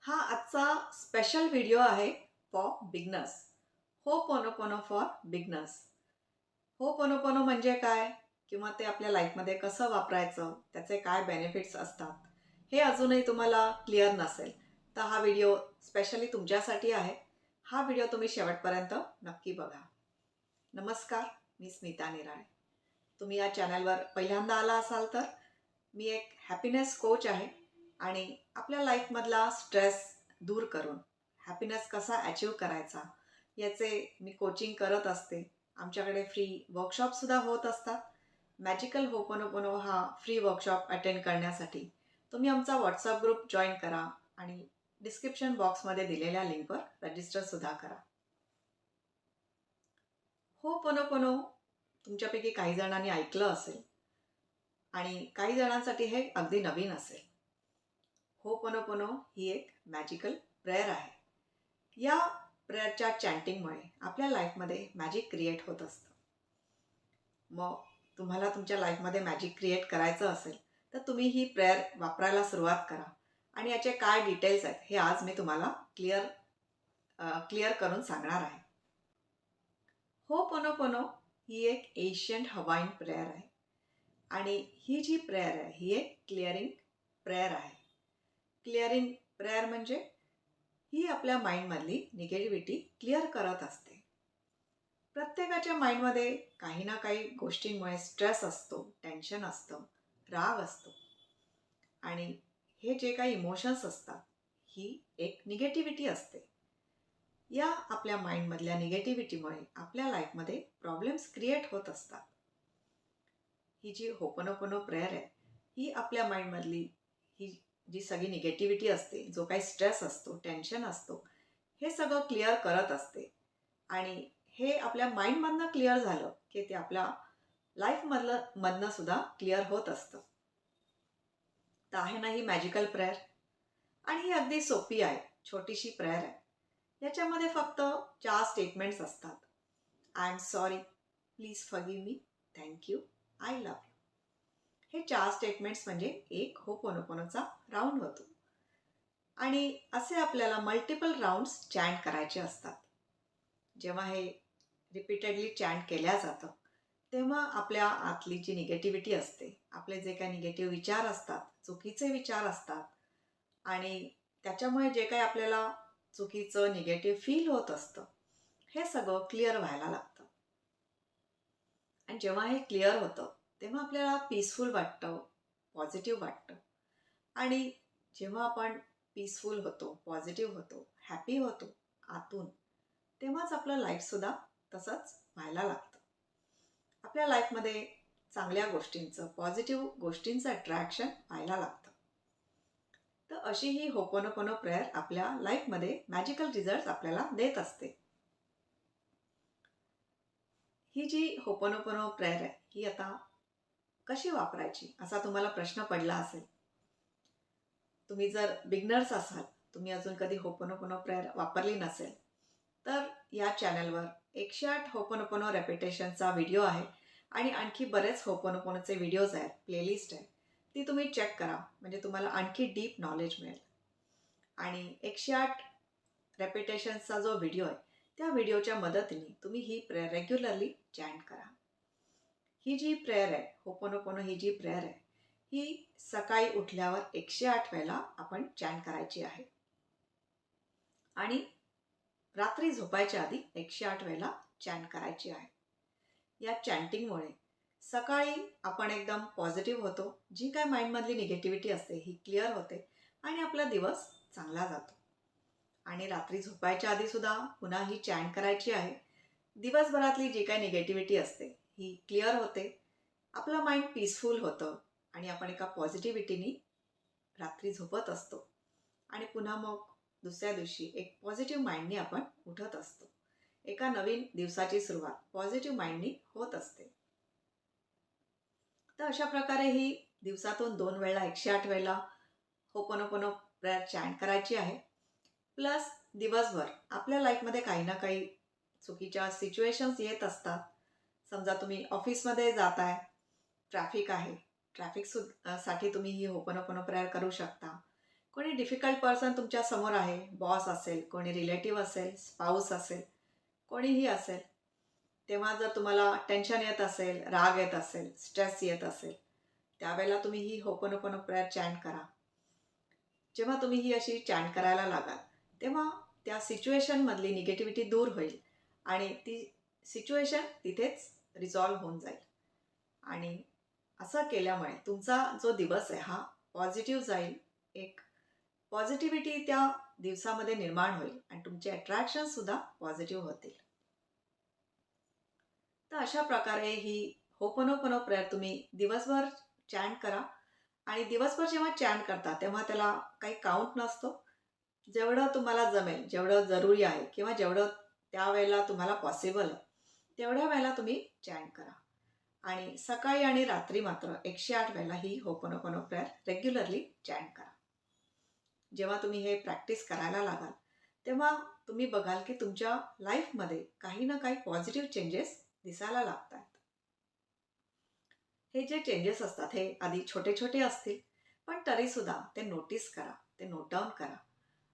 हा आजचा special video आहे for beginners. Ho'oponopono for beginners. Ho'oponopono म्हणजे काय किंवा ते आपल्या लाईफमध्ये कसं वापरायचं, त्याचे काय बेनिफिट्स असतात, हे अजूनही तुम्हाला क्लिअर नसेल तर हा व्हिडिओ स्पेशली तुमच्यासाठी आहे. हा व्हिडिओ तुम्ही शेवटपर्यंत नक्की बघा. नमस्कार, मी स्मिता निराळे. तुम्ही या चॅनलवर पहिल्यांदा आला असाल तर मी एक हॅपीनेस कोच आहे आणि आपल्या लाईफमधला स्ट्रेस दूर करून हॅपीनेस कसा अचीव करायचा याचे मी कोचिंग करत असते. आमच्याकडे फ्री वर्कशॉपसुद्धा होत असतात. मॅजिकल होपोनोपोनो हा फ्री वर्कशॉप अटेंड करण्यासाठी तुम्ही आमचा व्हॉट्सअप ग्रुप जॉईन करा आणि डिस्क्रिप्शन बॉक्समध्ये दिलेल्या लिंकवर रजिस्टरसुद्धा करा. होपोनोपोनो तुमच्यापैकी काही जणांनी ऐकलं असेल आणि काही जणांसाठी हे अगदी नवीन असेल. होपोनोपोनो ही एक मॅजिकल प्रेयर आहे. या प्रेयरच्या चॅन्टिंगमुळे आपल्या लाईफमध्ये मॅजिक क्रिएट होत असतं. मग तुम्हाला तुमच्या लाईफमध्ये मॅजिक क्रिएट करायचं असेल तर तुम्ही ही प्रेयर वापरायला सुरुवात करा आणि याचे काय डिटेल्स आहेत हे आज मी तुम्हाला क्लिअर करून सांगणार आहे. होपोनोपोनो ही एक एशियंट हवाईन प्रेयर आहे आणि ही जी प्रेयर आहे ही एक क्लिअरिंग प्रेयर आहे. क्लिअरिंग प्रेयर म्हणजे ही आपल्या माइंडमधली निगेटिव्हिटी क्लिअर करत असते. प्रत्येकाच्या माइंडमध्ये काही ना काही गोष्टींमुळे स्ट्रेस असतो, टेन्शन असतं, राग असतो आणि हे जे काही इमोशन्स असतात ही एक निगेटिव्हिटी असते. या आपल्या माइंडमधल्या निगेटिव्हिटीमुळे आपल्या लाईफमध्ये प्रॉब्लेम्स क्रिएट होत असतात. ही जी होपोनोपोनो प्रेयर आहे ही आपल्या माइंडमधली ही जी सगळी निगेटिव्हिटी असते, जो काही स्ट्रेस असतो, टेन्शन असतो, हे सगळं क्लिअर करत असते आणि हे आपल्या माइंडमधनं क्लिअर झालं की ते आपल्या लाईफमधनं सुद्धा क्लिअर होत असतं. तर आहे ना ही मॅजिकल प्रेयर आणि ही अगदी सोपी आहे, छोटीशी प्रेयर आहे. याच्यामध्ये फक्त 4 स्टेटमेंट्स असतात. I am sorry, please forgive me, thank you, I love you. हे 4 स्टेटमेंट्स म्हणजे एक होपोनोपोनोचा राऊंड होतो आणि असे आपल्याला मल्टिपल राऊंड्स चॅन्ट करायचे असतात. जेव्हा हे रिपीटेडली चॅन्ट केल्या जातं तेव्हा आपल्या आतली जी निगेटिव्हिटी असते, आपले जे काही निगेटिव्ह विचार असतात, चुकीचे विचार असतात आणि त्याच्यामुळे जे काही आपल्याला चुकीचं निगेटिव्ह फील होत असतं हे सगळं क्लिअर व्हायला लागतं. आणि जेव्हा हे क्लिअर होतं तेव्हा आपल्याला पीसफुल वाटतं, पॉझिटिव्ह वाटतं आणि जेव्हा आपण पीसफुल होतो, पॉझिटिव्ह होतो, हॅपी होतो आतून, तेव्हाच आपलं लाईफसुद्धा तसंच व्हायला लागतं. आपल्या लाईफमध्ये चांगल्या गोष्टींचं, पॉझिटिव्ह गोष्टींचं अट्रॅक्शन व्हायला लागतं. तर अशी ही होपोनोपोनो प्रेयर आपल्या लाईफमध्ये मॅजिकल रिझल्ट्स आपल्याला देत असते. ही जी होपोनोपोनो प्रेयर आहे ही आता कशी वापरायची असा तुम्हाला प्रश्न पडला असेल. तुम्ही जर बिगनर्स असाल, तुम्ही अजून कधी होपोनोपोनो प्रेयर वापरली नसेल तर या चॅनलवर 108 होपोनोपोनो रेपिटेशनचा व्हिडिओ आहे आणि आणखी बरेच होपोनोपोनोचे व्हिडिओज आहेत, प्लेलिस्ट आहे, ती तुम्ही चेक करा म्हणजे तुम्हाला आणखी डीप नॉलेज मिळेल. आणि 108 रेपिटेशनचा जो व्हिडिओ आहे त्या व्हिडिओच्या मदतीने तुम्ही ही प्रेयर रेग्युलरली चॅन्ट करा. ही जी प्रेयर आहे, होपोनोपोनो ही जी प्रेयर आहे ही सकाळी उठल्यावर 108 वेळेला आपण चॅन्ट करायची आहे आणि रात्री झोपायच्या आधी 108 वेळेला चॅन्ट करायची आहे. या चॅन्टिंगमुळे सकाळी आपण एकदम पॉझिटिव्ह होतो, जी काय माइंडमधली निगेटिव्हिटी असते ही क्लिअर होते आणि आपला दिवस चांगला जातो. आणि रात्री झोपायच्या आधीसुद्धा पुन्हा ही चॅन्ट करायची आहे. दिवसभरातली जी काही निगेटिव्हिटी असते ही क्लिअर होते, आपलं माइंड पीसफुल होतं आणि आपण एका पॉझिटिव्हिटीनी रात्री झोपत असतो आणि पुन्हा मग दुसऱ्या दिवशी एक पॉझिटिव्ह माइंडनी आपण उठत असतो. एका नवीन दिवसाची सुरुवात पॉझिटिव्ह माइंडनी होत असते. तर अशा प्रकारे ही दिवसातून 2 वेळा 108 वेळेला होपोनोपोनो प्रेयर चॅन्ट करायची आहे. प्लस दिवसभर आपल्या लाईफमध्ये काही ना काही चुकीच्या सिच्युएशन्स येत असतात. समजा तुम्ही ऑफिसमध्ये जाताय, ट्रॅफिक आहे, साठी तुम्ही ही होपोनोपोनो प्रेयर करू शकता. कोणी डिफिकल्ट पर्सन तुमच्या समोर आहे, बॉस असेल, कोणी रिलेटिव्ह असेल, स्पाऊस असेल, कोणीही असेल, तेव्हा जर तुम्हाला टेन्शन येत असेल, राग येत असेल, स्ट्रेस येत असेल, त्यावेळेला तुम्ही ही होपोनोपोनो प्रेयर चॅन्ट करा. जेव्हा तुम्ही ही अशी चॅन्ट करायला लागाल, तेव्हा त्या सिच्युएशनमधली निगेटिव्हिटी दूर होईल आणि ती सिच्युएशन तिथेच रिझॉल्व्ह होऊन जाईल. आणि असं केल्यामुळे तुमचा जो दिवस आहे हा पॉझिटिव्ह जाईल. एक पॉझिटिव्हिटी त्या दिवसामध्ये निर्माण होईल आणि तुमचे अट्रॅक्शनसुद्धा पॉझिटिव्ह होतील. तर अशा प्रकारे ही होपोनोपोनो प्रेयर तुम्ही दिवसभर चॅन्ट करा. आणि दिवसभर जेव्हा चॅन्ट करता तेव्हा त्याला काही काउंट नसतो. जेवढं तुम्हाला जमेल, जेवढं जरुरी आहे किंवा जेवढं त्यावेळेला तुम्हाला पॉसिबल आहे, तेवढ्या वेळेला तुम्ही चॅन्ट करा. आणि सकाळी आणि रात्री मात्र 108 वेळेला ही होपोनोपोनो प्रेयर रेग्युलरली चॅन्ट करा. जेव्हा तुम्ही हे प्रॅक्टिस करायला लागाल, तेव्हा तुम्ही बघाल की तुमच्या लाईफमध्ये काही ना काही पॉझिटिव्ह चेंजेस दिसायला लागतात. हे जे चेंजेस असतात हे आधी छोटे छोटे असतील, पण तरीसुद्धा ते नोटीस करा, ते नोट डाऊन करा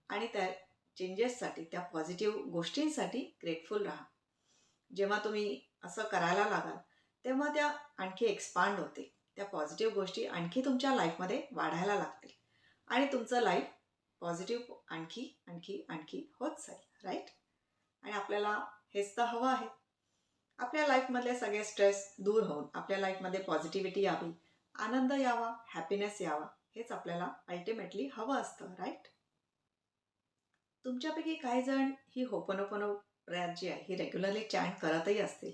आणि त्या चेंजेससाठी, त्या पॉझिटिव्ह गोष्टींसाठी ग्रेटफुल राहा. जेव्हा तुम्ही असं करायला लागाल, तेव्हा त्या आणखी एक्सपांड होतील. त्या पॉझिटिव्ह गोष्टी आणखी तुमच्या लाईफमध्ये वाढायला लागतील आणि तुमचं लाईफ पॉझिटिव्ह आणखी आणखी आणखी होत जाईल, राईट? आणि आपल्याला हेच तर हवं आहे. आपल्या लाईफमधले सगळे स्ट्रेस दूर होऊन आपल्या लाईफमध्ये पॉझिटिव्हिटी यावी, आनंद यावा, हॅपीनेस यावा, हेच आपल्याला अल्टिमेटली हवं असतं, राईट? तुमच्यापैकी काही जण ही होपोनोपोनो प्रेयर जी आहे ही रेग्युलरली चॅन्ट करतही असतील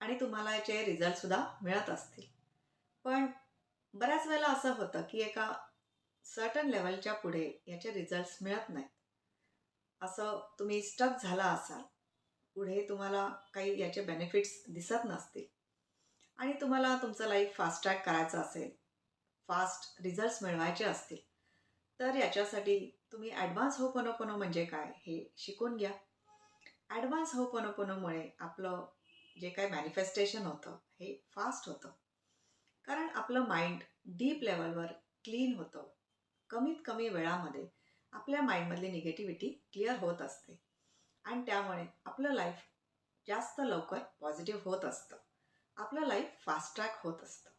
आणि तुम्हाला याचे रिझल्टसुद्धा मिळत असतील. पण बऱ्याच वेळेला असं होतं की एका सर्टन लेवलच्या पुढे याचे रिझल्ट्स मिळत नाहीत. असं तुम्ही स्टक झाला असाल, पुढे तुम्हाला काही याचे बेनिफिट्स दिसत नसतील आणि तुम्हाला तुमचं लाईफ फास्ट ट्रॅक करायचं असेल, फास्ट रिझल्ट्स मिळवायचे असतील, तर याच्यासाठी तुम्ही ॲडव्हान्स होपोनोपोनो म्हणजे काय हे शिकून घ्या. ॲडव्हान्स होपोनोपोनोमुळे आपलं जे काही मॅनिफेस्टेशन होतं हे फास्ट होतं. कारण आपलं माइंड डीप लेवलवर क्लीन होतं. कमीत कमी वेळामध्ये आपल्या माइंडमधली निगेटिव्हिटी क्लिअर होत असते आणि त्यामुळे आपलं लाईफ जास्त लवकर पॉझिटिव्ह होत असतं. आपलं लाईफ फास्ट ट्रॅक होत असतं.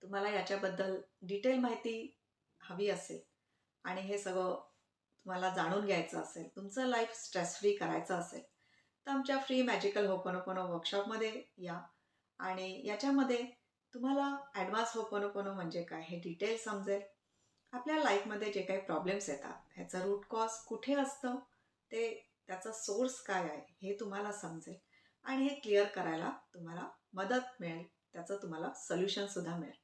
तुम्हाला याच्याबद्दल डिटेल माहिती हवी असेल आणि हे सगळं तुम्हाला जाणून घ्यायचं असेल, तुमचं लाईफ स्ट्रेस फ्री करायचं असेल, तर आमच्या फ्री मॅजिकल होपोनोपोनो वर्कशॉपमध्ये या आणि याच्यामध्ये तुम्हाला ॲडव्हान्स होपोनोपोनो म्हणजे काय हे डिटेल समजेल. आपल्या लाईफमध्ये जे काही प्रॉब्लेम्स येतात, ह्याचं रूट कॉज कुठे असतं, त्याचा सोर्स काय आहे हे तुम्हाला समजेल आणि हे क्लिअर करायला तुम्हाला मदत मिळेल, त्याचं तुम्हाला सोल्युशनसुद्धा मिळेल.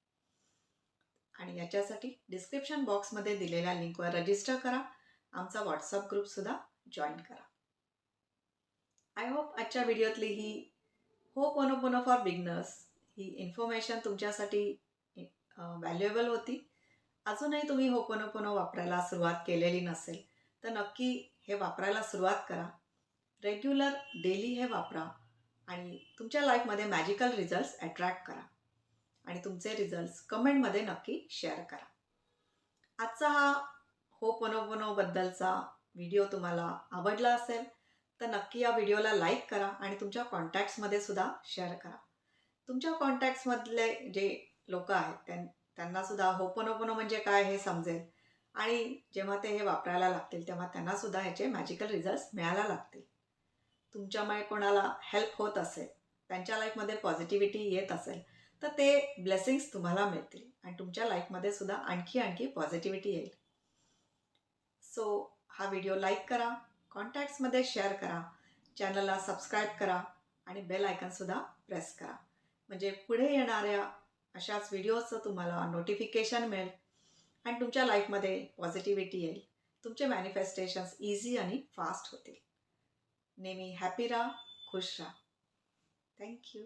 आणि याच्यासाठी डिस्क्रिप्शन बॉक्समध्ये दिलेल्या लिंकवर रजिस्टर करा. आमचा व्हॉट्सअप ग्रुपसुद्धा जॉईन करा. आय होप आजच्या व्हिडिओतली ही होपोनोपोनो फॉर बिगनर्स ही इन्फॉर्मेशन तुमच्यासाठी व्हॅल्युएबल होती. अजूनही तुम्ही होपोनोपोनो वापरायला सुरुवात केलेली नसेल तर नक्की हे वापरायला सुरुवात करा. रेग्युलर डेली हे वापरा आणि तुमच्या लाईफमध्ये मॅजिकल रिझल्ट्स अट्रॅक्ट करा आणि तुमचे रिझल्ट्स कमेंटमध्ये नक्की शेअर करा. आजचा हा होपोनोपोनो बद्दलचा व्हिडिओ तुम्हाला आवडला असेल तर नक्की या व्हिडिओला लाईक करा आणि तुमच्या कॉन्टॅक्ट्समध्ये सुद्धा शेअर करा. तुमच्या कॉन्टॅक्ट्समधले जे लोक आहेत त्यांना सुद्धा होपोनोपोनो म्हणजे काय हे समजेल आणि जेव्हा ते हे वापरायला लागतील तेव्हा त्यांना सुद्धा ह्याचे मॅजिकल रिझल्ट्स मिळायला लागतील. तुमच्यामुळे कोणाला हेल्प होत असेल, त्यांच्या लाईफमध्ये पॉझिटिव्हिटी येत असेल तर ते ब्लेसिंग्स तुम्हाला मिळतील आणि तुमच्या लाईफमध्ये सुद्धा आणखी आणखी पॉझिटिव्हिटी येईल. सो हा व्हिडिओ लाईक करा, कॉन्टॅक्ट्समध्ये शेअर करा, चॅनलला सबस्क्राईब करा आणि बेल आयकॉनसुद्धा प्रेस करा. म्हणजे पुढे येणाऱ्या अशाच व्हिडिओचं तुम्हाला नोटिफिकेशन मिळेल आणि तुमच्या लाईफमध्ये पॉझिटिव्हिटी येईल. तुमचे मॅनिफेस्टेशन्स इझी आणि फास्ट होतील. नेहमी हॅपी राहा, खुश राहा. थँक्यू.